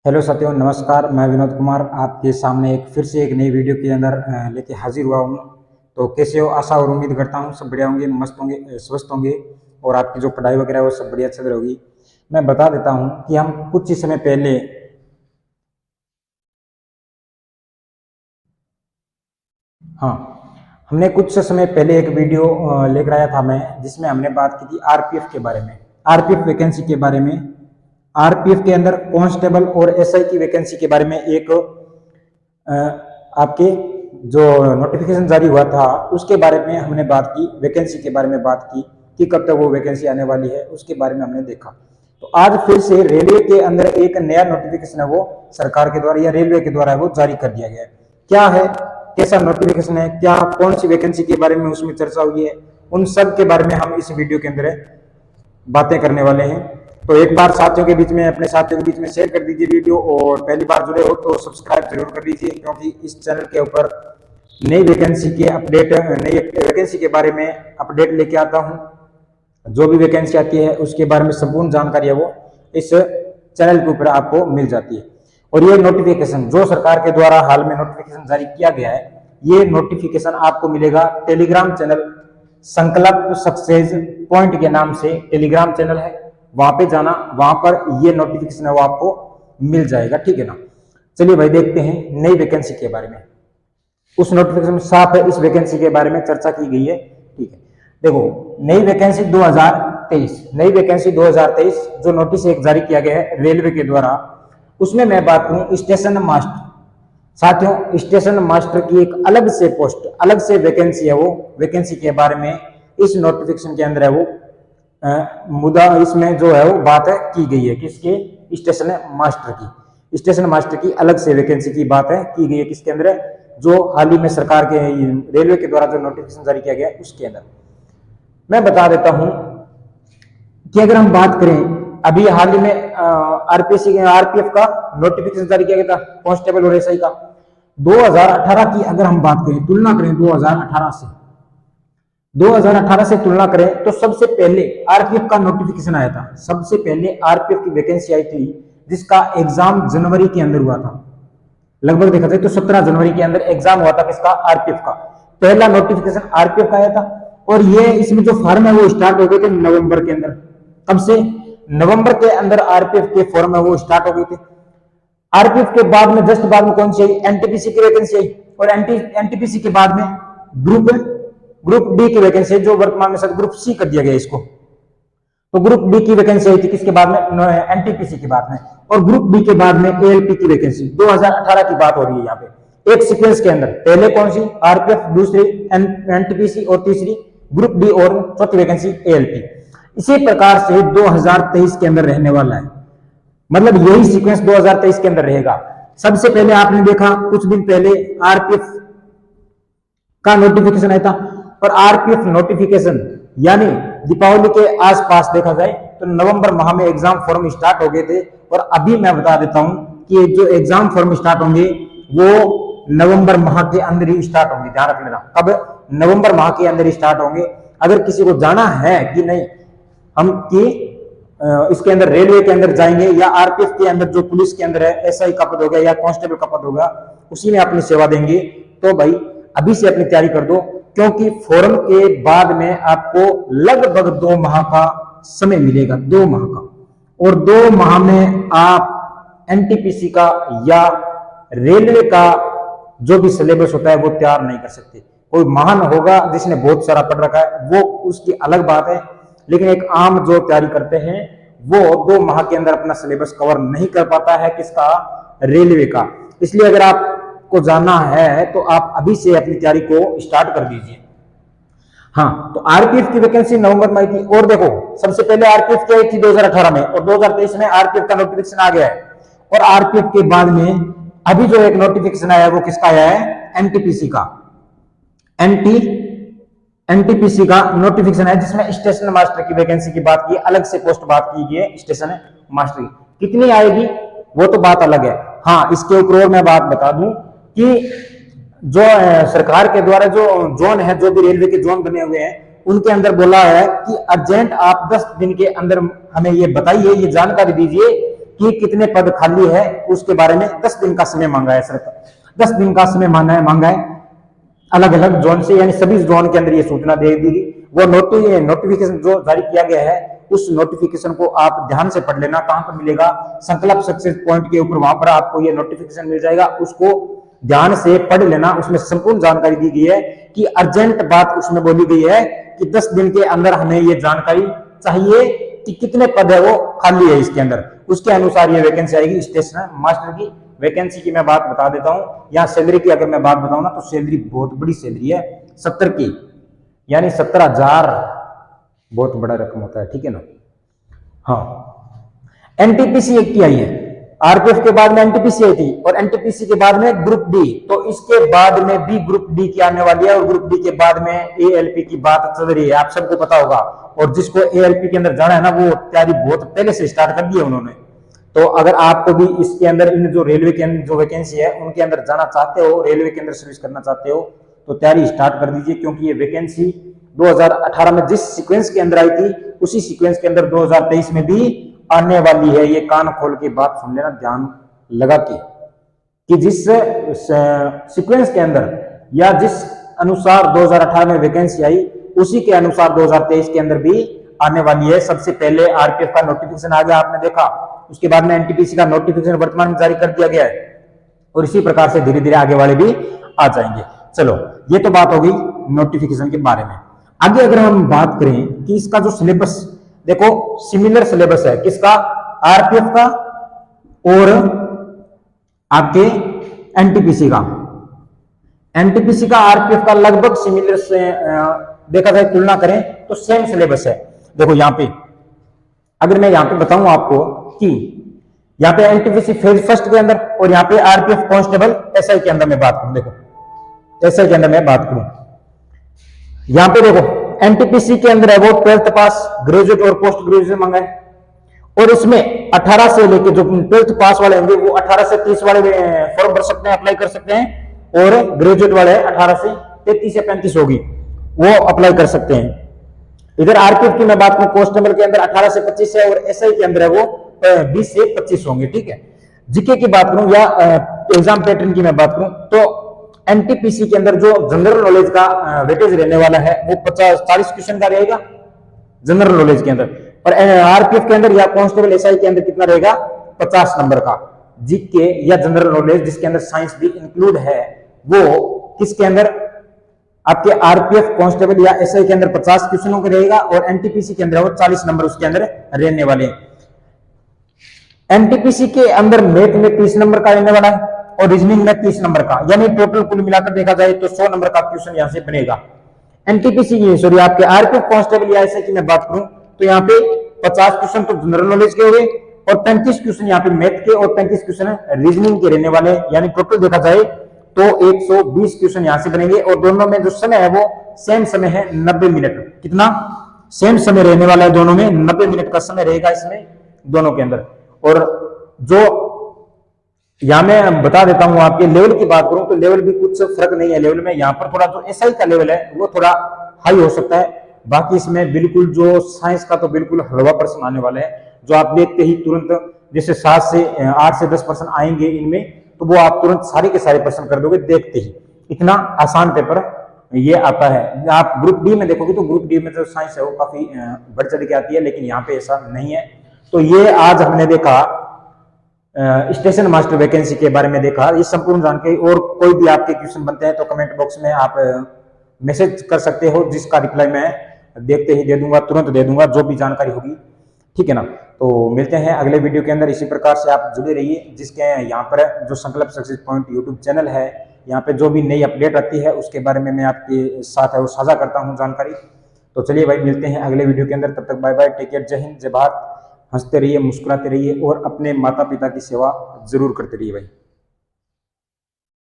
Hello साथियों, नमस्कार। मैं विनोद कुमार आपके सामने फिर से एक नई वीडियो के अंदर लेके हाजिर हुआ हूँ। तो कैसे हो? आशा और उम्मीद करता हूँ सब बढ़िया होंगे, मस्त होंगे, स्वस्थ होंगे और आपकी जो पढ़ाई वगैरह है वो सब बढ़िया चल रही होगी। मैं बता देता हूँ कि हम कुछ ही समय पहले हमने कुछ समय पहले एक वीडियो लेकर आया था मैं, जिसमें हमने बात की थी आरपीएफ के बारे में, आरपीएफ वैकेंसी के बारे में। आरपीएफ के अंदर कांस्टेबल और एसआई की वैकेंसी के बारे में एक आपके जो नोटिफिकेशन जारी हुआ था उसके बारे में हमने बात की, वैकेंसी के बारे में बात की कि कब तक वो वैकेंसी आने वाली है, उसके बारे में हमने देखा। तो आज फिर से रेलवे के अंदर एक नया नोटिफिकेशन है, वो सरकार के द्वारा या रेलवे के द्वारा वो जारी कर दिया गया है। क्या है, कैसा नोटिफिकेशन है, क्या कौन सी वैकेंसी के बारे में उसमें चर्चा हुई है, उन सब के बारे में हम इस वीडियो के अंदर बातें करने वाले हैं। तो एक बार साथियों के बीच में, अपने साथियों के बीच में शेयर कर दीजिए वीडियो, और पहली बार जुड़े हो तो सब्सक्राइब जरूर कर लीजिए, क्योंकि इस चैनल के ऊपर नई वैकेंसी के अपडेट, नई वैकेंसी के बारे में अपडेट लेके आता हूं। जो भी वैकेंसी आती है उसके बारे में संपूर्ण जानकारी है वो इस चैनल के ऊपर आपको मिल जाती है। और ये नोटिफिकेशन जो सरकार के द्वारा हाल में नोटिफिकेशन जारी किया गया है, ये नोटिफिकेशन आपको मिलेगा टेलीग्राम चैनल संकल्प सक्सेस पॉइंट के नाम से टेलीग्राम चैनल है, वहां पे जाना, वहां पर ये नोटिफिकेशन है वो आपको मिल जाएगा। ठीक है ना? चलिए भाई, देखते हैं नई वैकेंसी के बारे में। उस नोटिफिकेशन में साफ है, इस वैकेंसी के बारे में चर्चा की गई है। ठीक है, देखो, नई वैकेंसी 2023, नई वैकेंसी 2023 जो नोटिस एक जारी किया गया है रेलवे के द्वारा, उसमें मैं बात करूं स्टेशन मास्टर। साथियों, स्टेशन मास्टर की एक अलग से पोस्ट, अलग से वैकेंसी है, वो वैकेंसी के बारे में इस नोटिफिकेशन के अंदर है वो मुद्दा, इसमें जो है वो बात है की गई है किसके, स्टेशन मास्टर की, स्टेशन मास्टर की अलग से वैकेंसी की बात है की गई है। किसके अंदर? जो हाल ही में सरकार के रेलवे के द्वारा जो नोटिफिकेशन जारी किया गया उसके अंदर। मैं बता देता हूं कि अगर हम बात करें, अभी हाल ही में आरपीएफ का नोटिफिकेशन जारी किया गया था कांस्टेबल और एसआई का 2018 की। अगर हम बात करें, तुलना करें 2018 से तुलना करें तो सबसे पहले आरपीएफ का नोटिफिकेशन आया था, सबसे पहले आरपीएफ की वैकेंसी आई थी, जिसका एग्जाम जनवरी के अंदर हुआ था। लगभग देखा जाए तो 17 जनवरी के अंदर एग्जाम हुआ था किसका? आरपीएफ का। पहला नोटिफिकेशन आरपीएफ का आया था, और ये इसमें जो फॉर्म है वो स्टार्ट हो गए थे नवंबर के अंदर। कब से? नवंबर के अंदर आरपीएफ के फॉर्म है वो स्टार्ट हो गए थे। आरपीएफ के बाद में जस्ट बाद में कौन सी आई? एनटीपीसी की वैकेंसी आई, और एनटीपीसी के बाद में ग्रुप डी की वैकेंसी, जो वर्तमान में सब ग्रुप सी कर दिया गया इसको। तो ग्रुप डी की वैकेंसी आई थी किसके बाद में? एनटीपीसी के बाद में। और ग्रुप डी के बाद में एएलपी की वैकेंसी 2018 की बात हो रही है यहाँ पे, एक सीक्वेंस के अंदर। पहले कौन सी? आरपीएफ, दूसरी एनटीपीसी, और तीसरी ग्रुप डी, और चौथी वैकेंसी एएलपी। इसी प्रकार से 2023 के अंदर रहने वाला है, मतलब यही सीक्वेंस 2023 के अंदर रहेगा। सबसे पहले आपने देखा कुछ दिन पहले आरपीएफ का नोटिफिकेशन आया था, और आरपीएफ नोटिफिकेशन यानी दीपावली के आसपास देखा जाए तो नवंबर माह में एग्जाम फॉर्म स्टार्ट हो गए थे। और अभी मैं बता देता हूं कि जो एग्जाम फॉर्म स्टार्ट होंगे वो नवंबर माह के अंदर ही स्टार्ट होंगे। ध्यान रख लेना, कब? नवंबर माह के अंदर ही स्टार्ट होंगे। अगर किसी को जाना है कि नहीं हम कि इसके अंदर रेलवे के अंदर जाएंगे, या आरपीएफ के अंदर जो पुलिस के अंदर है, एसआई का पद होगा या कांस्टेबल का पद होगा, उसी में अपनी सेवा देंगे, तो भाई अभी से अपनी तैयारी कर दो, क्योंकि फॉर्म के बाद में आपको लगभग 2 माह का समय मिलेगा, 2 माह का। और 2 माह में आप एनटीपीसी का या रेलवे का जो भी सिलेबस होता है वो तैयार नहीं कर सकते। कोई महान होगा जिसने बहुत सारा पढ़ रखा है, वो उसकी अलग बात है, लेकिन एक आम जो तैयारी करते हैं वो 2 माह के अंदर अपना सिलेबस कवर नहीं कर पाता है। किसका? रेलवे का। इसलिए अगर आपको जाना है तो आप अभी से अपनी तैयारी को स्टार्ट कर दीजिए। हाँ, तो आरपीएफ की वैकेंसी नवंबर में आई थी। और देखो, सबसे पहले आरपीएफ की आई थी 2018 में, और 2023 में आरपीएफ का नोटिफिकेशन आ गया है। और आरपीएफ के बाद में अभी जो एक नोटिफिकेशन आया है वो किसका आया है? एनटीपीसी का। एनटीपीसी का नोटिफिकेशन है, जिसमें स्टेशन मास्टर की वैकेंसी की बात की, अलग से पोस्ट बात की गई है स्टेशन मास्टर की। कितनी आएगी वो तो बात अलग है। हाँ, इसके ऊपर और मैं बात बता दूं कि जो सरकार के द्वारा जो जोन है, जो भी रेलवे के जोन बने हुए हैं, उनके अंदर बोला है कि अर्जेंट आप 10 दिन के अंदर हमें ये बताइए, ये जानकारी दीजिए कि कितने पद खाली है उसके बारे में 10 दिन का समय मांगा है सरकार, 10 दिन का समय मांगा है अलग अलग जोन से, यानी सभी जोन के अंदर ये सूचना दे दी गई। वो नोटिफिकेशन जो जारी किया गया है उस नोटिफिकेशन को आप ध्यान से पढ़ लेना। कहां पर मिलेगा? संकल्प सक्सेस पॉइंट के ऊपर, वहां पर आपको ये नोटिफिकेशन मिल जाएगा, उसको ध्यान से पढ़ लेना। उसमें संपूर्ण जानकारी दी गई है कि अर्जेंट बात उसमें बोली गई है कि 10 दिन के अंदर हमें ये जानकारी चाहिए कि कितने पद है वो खाली है इसके अंदर, उसके अनुसार ये वैकेंसी आएगी। स्टेशन मास्टर की वैकेंसी की मैं बात बता देता हूं। यहाँ सैलरी की अगर मैं बात बताऊं ना तो सैलरी बहुत बड़ी सैलरी है, 70 की, यानी 70,000 बहुत बड़ा रकम होता है, ठीक है ना। हाँ, एनटीपीसी एक की आई है, आरपीएफ के बाद में एनटीपीसी आई थी और एनटीपीसी के बाद में ग्रुप डी, तो इसके बाद में भी ग्रुप डी की आने वाली है और ग्रुप डी के बाद में एएलपी की बात चल रही है, आप सबको पता होगा। और जिसको एएलपी के अंदर जाना है ना वो तैयारी बहुत पहले से स्टार्ट कर दी है उन्होंने। तो अगर आपको भी इसके अंदर इन जो रेलवे के अंदर जो वैकेंसी है उनके अंदर जाना चाहते हो, रेलवे के अंदर सर्विस करना चाहते हो, तो तैयारी स्टार्ट कर दीजिए, क्योंकि ये वैकेंसी 2018 में जिस सीक्वेंस के अंदर आई थी उसी सीक्वेंस के अंदर 2023 में भी आने वाली है। ये कान खोल के बात सुन लेना ध्यान लगा के, कि जिस सीक्वेंस के अंदर या जिस अनुसार 2018 में वैकेंसी आई उसी के अनुसार 2023 के अंदर भी आने वाली है। सबसे पहले आरपीएफ का नोटिफिकेशन आ गया, आपने देखा, उसके बाद में एनटीपीसी का नोटिफिकेशन वर्तमान में जारी कर दिया गया है और इसी प्रकार से धीरे धीरे आगे वाले भी आ जाएंगे। चलो, ये तो बात हो गई नोटिफिकेशन के बारे में। आगे अगर हम बात करें कि इसका जो सिलेबस, देखो सिमिलर सिलेबस है किसका? आरपीएफ का और आपके एनटीपीसी का। एनटीपीसी का आरपीएफ का लगभग सिमिलर से देखा जाए, तुलना करें तो सेम सिलेबस है। देखो यहां पे अगर मैं यहां पे बताऊं आपको कि यहां पे एनटीपीसी फेज फर्स्ट के अंदर और यहां पे आरपीएफ कांस्टेबल एसआई के अंदर मैं बात करूं, देखो एसआई के अंदर मैं बात करूं, यहां पे देखो एनटीपीसी के अंदर है वो 12th पास, ग्रेजुएट और पोस्ट ग्रेजुएट मांगा है। और इसमें 18 से लेके जो 12th पास वाले होंगे वो 18 से 30 वाले फॉर्म भर सकते हैं, अप्लाई कर सकते हैं, और ग्रेजुएट वाले 18 से 33 या 35 होगी वो अप्लाई कर सकते हैं। इधर आरपीएफ की मैं बात करूं, कांस्टेबल के अंदर 18 से 25 है और एसआई के अंदर है वो 20 से 25 होंगे, ठीक है। जीके की बात करूं या एग्जाम पैटर्न की मैं बात करूं तो एनटीपीसी के अंदर जो जनरल नॉलेज का वेटेज रहने वाला है वो 40 क्वेश्चन का रहेगा जनरल नॉलेज के अंदर, और आरपीएफ के अंदर या कांस्टेबल एसआई के अंदर कितना रहेगा? 50 नंबर का जीके या जनरल नॉलेज, जिसके अंदर साइंस भी इंक्लूड है, वो किसके अंदर? आपके आरपीएफ कांस्टेबल या एसआई के अंदर 50 क्वेश्चनों का रहेगा और एनटीपीसी के अंदर वो 40 नंबर उसके अंदर रहने वाले हैं। एनटीपीसी के अंदर मैथ में 30 नंबर का रहने वाला है और रीजनिंग में 30 नंबर का, यानी टोटल कुल मिलाकर देखा जाए तो 100 नंबर का क्वेश्चन यहां से बनेगा। एनटीपीसी की सॉरी आपके आरपीएफ कांस्टेबल या एसआई की मैं बात करूं तो यहाँ पे 50 क्वेश्चन तो जनरल नॉलेज के हो गए और 35 क्वेश्चन यहाँ पे मैथ के और 35 क्वेश्चन रीजनिंग के रहने वाले, यानी टोटल देखा जाए तो 120 क्वेश्चन यहां से बनेंगे। और दोनों में जो समय है वो सेम समय है 90 मिनट। कितना? सेम समय रहने वाला है दोनों में, 90 मिनट का समय रहेगा इसमें दोनों के अंदर। और जो यहां मैं बता देता हूं आपके लेवल की बात करूं तो लेवल भी कुछ फर्क नहीं है लेवल में। यहां पर थोड़ा जो एसआई का लेवल है वो थोड़ा हाई हो सकता है, बाकी इसमें बिल्कुल जो साइंस का तो बिल्कुल हलवा प्रश्न आने वाले हैं, जो आप देखते ही तुरंत जैसे 8 से 10 प्रश्न आएंगे इनमें, तो वो आप तुरंत सारे के सारे प्रश्न कर दोगे देखते ही। इतना आसान पेपर ये आता है। आप ग्रुप डी में देखोगे तो ग्रुप डी में जो साइंस है वो काफी बढ़ चढ़ के आती है, लेकिन यहाँ पे ऐसा नहीं है। तो ये आज हमने देखा स्टेशन मास्टर वैकेंसी के बारे में देखा, ये संपूर्ण जानकारी। और कोई भी आपके क्वेश्चन बनते हैं तो कमेंट बॉक्स में आप मैसेज कर सकते हो, जिसका रिप्लाई मैं देखते ही दे दूंगा, तुरंत दे दूंगा जो भी जानकारी होगी, ठीक है ना। तो मिलते हैं अगले वीडियो के अंदर। इसी प्रकार से आप जुड़े रहिए, जिसके यहाँ पर जो संकल्प सक्सेस पॉइंट यूट्यूब चैनल है, यहाँ पे जो भी नई अपडेट आती है उसके बारे में मैं आपके साथ है वो साझा करता हूँ जानकारी। तो चलिए भाई, मिलते हैं अगले वीडियो के अंदर। तब तक बाय बाय, टेक केयर, जय हिंद, जय भारत। हंसते रहिए, मुस्कुराते रहिए और अपने माता पिता की सेवा जरूर करते रहिए भाई।